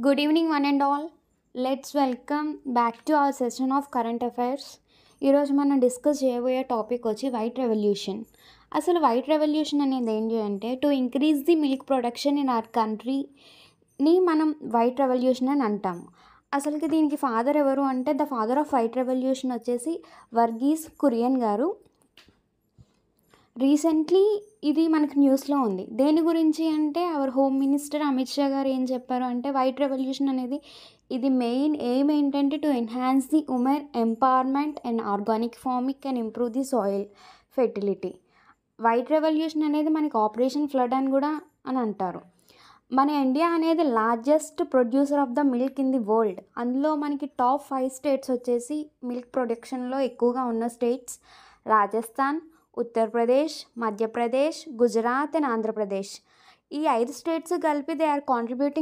Good evening, one and all. Let's welcome back to our session of current affairs. ఈరోజు మనం discuss చేయబోయే topic వచ్చి white revolution. అసలు white revolution అనేది ఏంటి అంటే to increase the milk production in our కంట్రీని మనం వైట్ రెవల్యూషన్ అని అంటాము. అసలుకి దీనికి ఫాదర్ ఎవరు అంటే the father off white revolution వచ్చేసి వర్గీస్ కురియన్ గారు. రీసెంట్లీ ఇది మనకి న్యూస్లో ఉంది. దేని గురించి అంటే our home minister Amit Shah గారు ఏం చెప్పారు అంటే వైట్ రెవల్యూషన్ అనేది ఇది మెయిన్ ఎయిమ్ ఏంటంటే to enhance the women empowerment and organic farming and improve the soil fertility. White revolution అనేది మనకి ఆపరేషన్ ఫ్లడ్ అని కూడా అని అంటారు. మన ఇండియా అనేది largest producer of the milk in the world. అందులో మనకి టాప్ 5 స్టేట్స్ వచ్చేసి మిల్క్ ప్రొడక్షన్లో ఎక్కువగా ఉన్న స్టేట్స్ రాజస్థాన్, ఉత్తరప్రదేశ్, మధ్యప్రదేశ్, గుజరాత్ అండ్ ఆంధ్రప్రదేశ్. ఈ 5 స్టేట్స్ కలిపి దే ఆర్ కాంట్రిబ్యూటింగ్